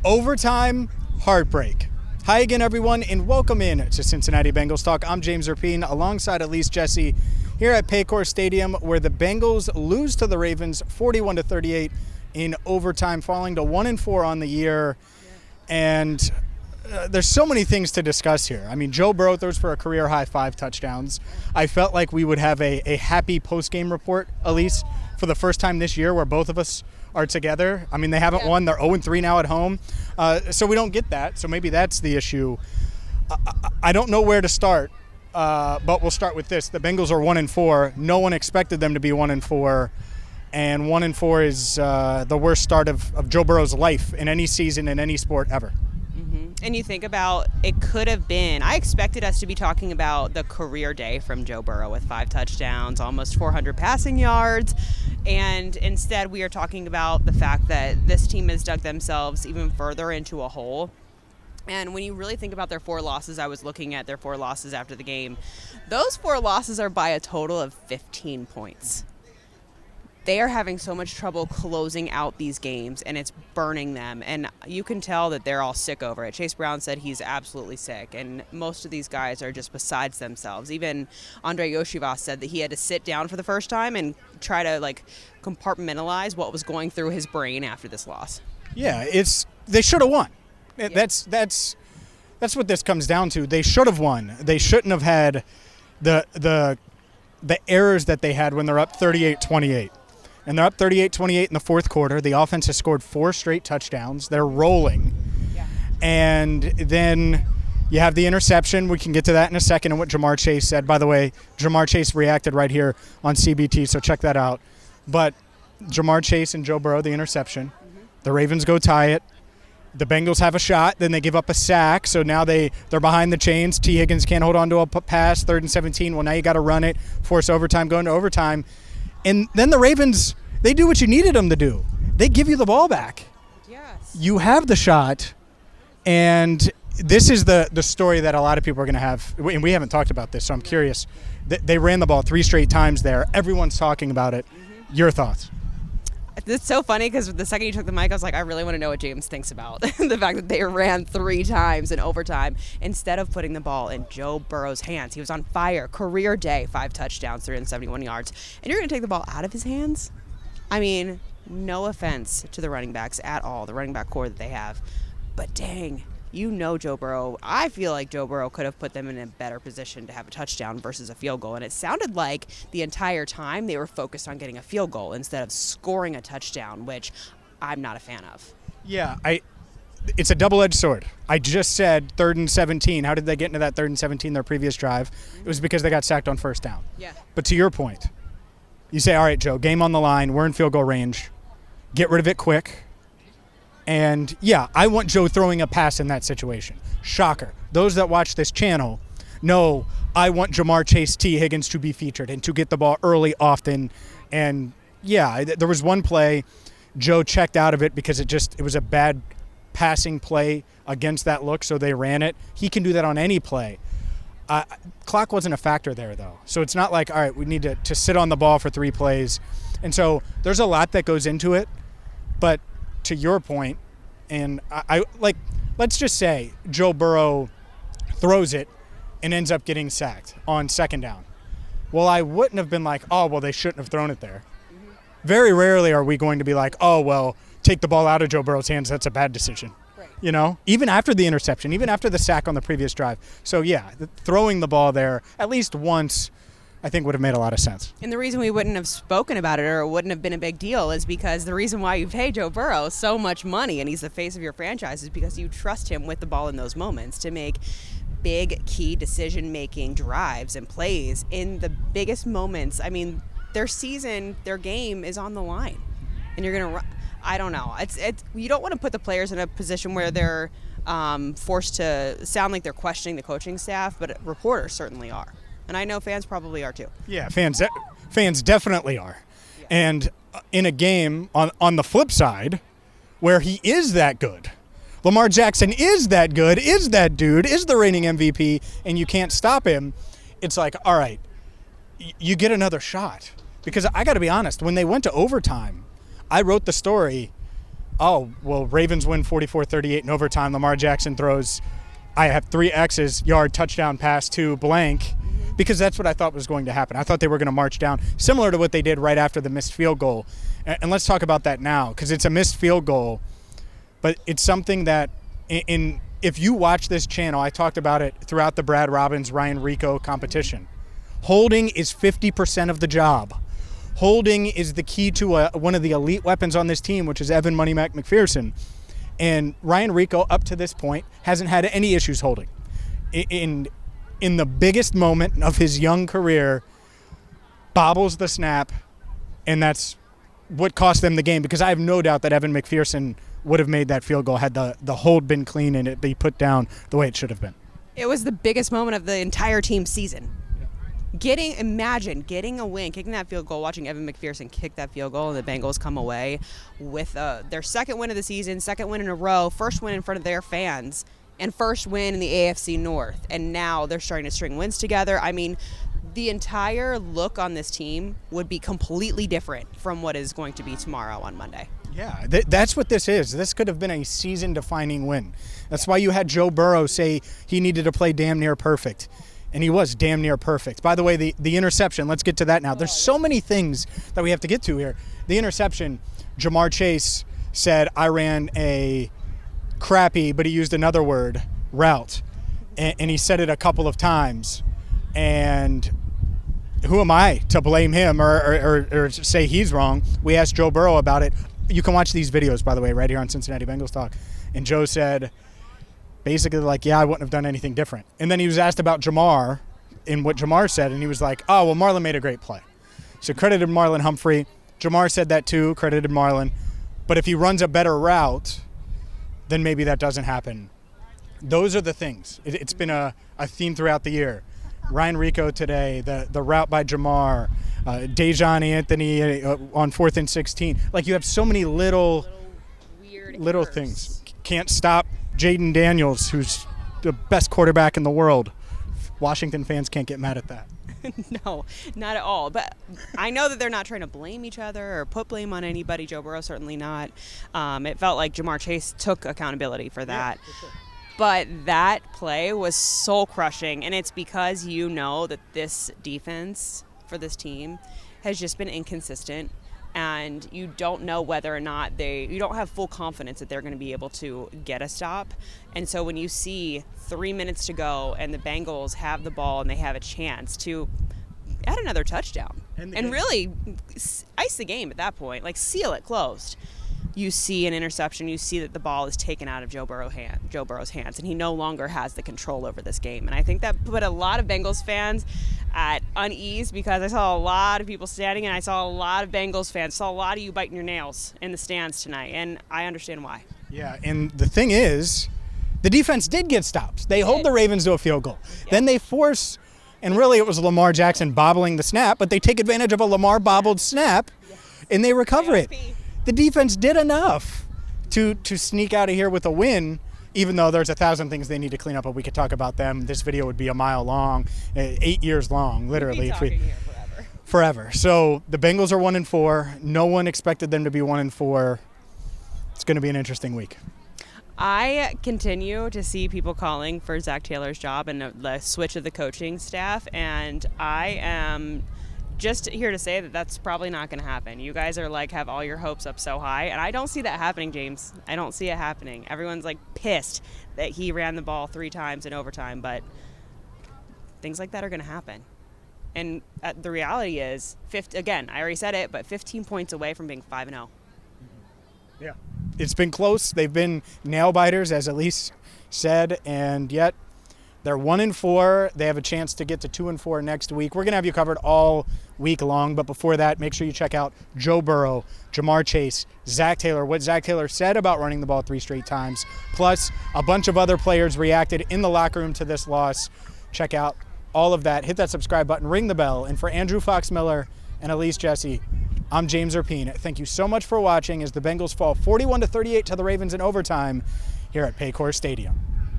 Overtime heartbreak. Hi again, everyone, and welcome in to Cincinnati Bengals Talk. I'm James Rapien alongside Elise Jesse here at Paycor Stadium, where the Bengals lose to the Ravens 41-38 in overtime, falling to 1-4 on the year. And there's so many things to discuss here. I mean, Joe Burrow throws for a career-high 5 touchdowns. I felt like we would have a happy post-game report, Elise, for the first time this year where both of us are together. I mean, they haven't won. They're 0-3 now at home. So we don't get that. So maybe that's the issue. I don't know where to start, but we'll start with this. The Bengals are 1-4. No one expected them to be 1-4. And 1-4 is the worst start of Joe Burrow's life in any season in any sport ever. And you think about, it could have been, I expected us to be talking about the career day from Joe Burrow with 5 touchdowns, almost 400 passing yards. And instead we are talking about the fact that this team has dug themselves even further into a hole. And when you really think about their 4 losses, I was looking at their 4 losses after the game. Those 4 losses are by a total of 15 points. They are having so much trouble closing out these games, and it's burning them. And you can tell that they're all sick over it. Chase Brown said he's absolutely sick, and most of these guys are just besides themselves. Even Andre Yoshivas said that he had to sit down for the first time and try to compartmentalize what was going through his brain after this loss. Yeah, they should have won. Yeah. That's what this comes down to. They should have won. They shouldn't have had the errors that they had when they're up 38-28. And they're up 38-28 in the fourth quarter. The offense has scored 4 straight touchdowns. They're rolling. Yeah. And then you have the interception. We can get to that in a second and what Ja'Marr Chase said. By the way, Ja'Marr Chase reacted right here on CBT, so check that out. But Ja'Marr Chase and Joe Burrow, the interception. The Ravens go tie it. The Bengals have a shot. Then they give up a sack. So now they're behind the chains. T. Higgins can't hold on to a pass. 3rd and 17. Well, now you got to run it. Force overtime, go into overtime. And then the Ravens, they do what you needed them to do. They give you the ball back. Yes. You have the shot, and this is the story that a lot of people are going to have. And we haven't talked about this, so I'm curious. They ran the ball 3 straight times there. Everyone's talking about it. Your thoughts? It's so funny because the second you took the mic, I was like, I really want to know what James thinks about the fact that they ran 3 times in overtime instead of putting the ball in Joe Burrow's hands. He was on fire. Career day, 5 touchdowns, 371 yards. And you're going to take the ball out of his hands? I mean, no offense to the running backs at all, the running back core that they have. But dang, Joe Burrow, I feel like Joe Burrow could have put them in a better position to have a touchdown versus a field goal. And it sounded like the entire time they were focused on getting a field goal instead of scoring a touchdown, which I'm not a fan of. Yeah, it's a double-edged sword. I just said 3rd and 17. How did they get into that 3rd and 17 their previous drive? It was because they got sacked on first down. Yeah. But to your point, you say, all right, Joe, game on the line. We're in field goal range. Get rid of it quick. And, yeah, I want Joe throwing a pass in that situation. Shocker. Those that watch this channel know I want Ja'Marr Chase, T. Higgins to be featured and to get the ball early, often. And, yeah, there was one play Joe checked out of it because it was a bad passing play against that look, so they ran it. He can do that on any play. Clock wasn't a factor there, though. So it's not like, all right, we need to sit on the ball for 3 plays. And so there's a lot that goes into it. But to your point, and let's just say Joe Burrow throws it and ends up getting sacked on 2nd down. Well, I wouldn't have been like, oh, well, they shouldn't have thrown it there. Very rarely are we going to be like, oh, well, take the ball out of Joe Burrow's hands. That's a bad decision. Right. You know, even after the interception, even after the sack on the previous drive. So, yeah, throwing the ball there at least once I think would have made a lot of sense. And the reason we wouldn't have spoken about it or it wouldn't have been a big deal is because the reason why you pay Joe Burrow so much money and he's the face of your franchise is because you trust him with the ball in those moments to make big key decision-making drives and plays in the biggest moments. I mean, their season, their game is on the line. And you're going to run. I don't know. It's you don't want to put the players in a position where they're forced to sound like they're questioning the coaching staff, but reporters certainly are. And I know fans probably are too. Yeah, fans definitely are. Yeah. And in a game on the flip side, where he is that good, Lamar Jackson is that good, is that dude, is the reigning MVP, and you can't stop him, it's like, all right, you get another shot. Because I got to be honest, when they went to overtime, I wrote the story oh, well, Ravens win 44-38 in overtime. Lamar Jackson throws, I have 3 X's, yard, touchdown pass to blank, because that's what I thought was going to happen. I thought they were going to march down, similar to what they did right after the missed field goal. And let's talk about that now, because it's a missed field goal, but it's something that if you watch this channel, I talked about it throughout the Brad Robbins, Ryan Rico competition. Holding is 50% of the job. Holding is the key to one of the elite weapons on this team, which is Evan Money Mac McPherson. And Ryan Rico, up to this point, hasn't had any issues holding. In the biggest moment of his young career, bobbles the snap, and that's what cost them the game, because I have no doubt that Evan McPherson would have made that field goal had the hold been clean and it be put down the way it should have been. It was the biggest moment of the entire team's season. Imagine getting a win, kicking that field goal, watching Evan McPherson kick that field goal, and the Bengals come away with their second win of the season, second win in a row, first win in front of their fans, and first win in the AFC North. And now they're starting to string wins together. I mean, the entire look on this team would be completely different from what is going to be tomorrow on Monday. Yeah, that's what this is. This could have been a season-defining win. That's why you had Joe Burrow say he needed to play damn near perfect. And he was damn near perfect. By the way, the interception, let's get to that now. There's so many things that we have to get to here. The interception, Jamar Chase said, I ran a crappy, but he used another word, route. And he said it a couple of times. And who am I to blame him or say he's wrong? We asked Joe Burrow about it. You can watch these videos, by the way, right here on Cincinnati Bengals Talk. And Joe said, basically like, yeah, I wouldn't have done anything different. And then he was asked about Jamar and what Jamar said, and he was like, oh, well, Marlon made a great play. So credited Marlon Humphrey. Jamar said that too, credited Marlon. But if he runs a better route, then maybe that doesn't happen. Those are the things. It's been a theme throughout the year. Ryan Rico today, the route by Jamar, Dejon Anthony on 4th and 16. Like, you have so many little things. Can't stop Jaden Daniels, who's the best quarterback in the world. Washington fans can't get mad at that. No, not at all. But I know that they're not trying to blame each other or put blame on anybody. Joe Burrow certainly not. It felt like Jamar Chase took accountability for that. Yeah, for sure. But that play was soul crushing, and it's because you know that this defense for this team has just been inconsistent, and you don't know whether or not you don't have full confidence that they're going to be able to get a stop. And so when you see 3 minutes to go and the Bengals have the ball and they have a chance to add another touchdown and really ice the game at that point, like seal it closed, you see an interception, you see that the ball is taken out of Joe Burrow's hands, and he no longer has the control over this game. And I think that put a lot of Bengals fans at unease, because I saw a lot of people standing, and I saw a lot of Bengals fans, saw a lot of you biting your nails in the stands tonight, and I understand why. Yeah, and the thing is, the defense did get stops. They hold the Ravens to a field goal. Yep. Then they force, and really it was Lamar Jackson bobbling the snap, but they take advantage of a Lamar bobbled snap, and they recover it. The defense did enough to sneak out of here with a win, even though there's 1,000 things they need to clean up, but we could talk about them. This video would be a mile long, 8 years long, literally. We'd be talking here forever. So the Bengals are 1-4. No one expected them to be 1-4. It's going to be an interesting week. I continue to see people calling for Zac Taylor's job and the switch of the coaching staff, and I am just here to say that that's probably not going to happen. You guys are have all your hopes up so high, and I don't see that happening, James. I don't see it happening. Everyone's pissed that he ran the ball 3 times in overtime, but things like that are going to happen. And the reality is, again, I already said it, but 15 points away from being 5-0. Yeah. It's been close. They've been nail biters, as Elise said, and yet they're 1-4. They have a chance to get to 2-4 next week. We're going to have you covered all week long, but before that, make sure you check out Joe Burrow, Jamar Chase, Zac Taylor, what Zac Taylor said about running the ball 3 straight times, plus a bunch of other players reacted in the locker room to this loss. Check out all of that. Hit that subscribe button, ring the bell, and for Andrew Fox Miller and Elise Jesse, I'm James Rapien. Thank you so much for watching as the Bengals fall 41-38 to the Ravens in overtime here at Paycor Stadium.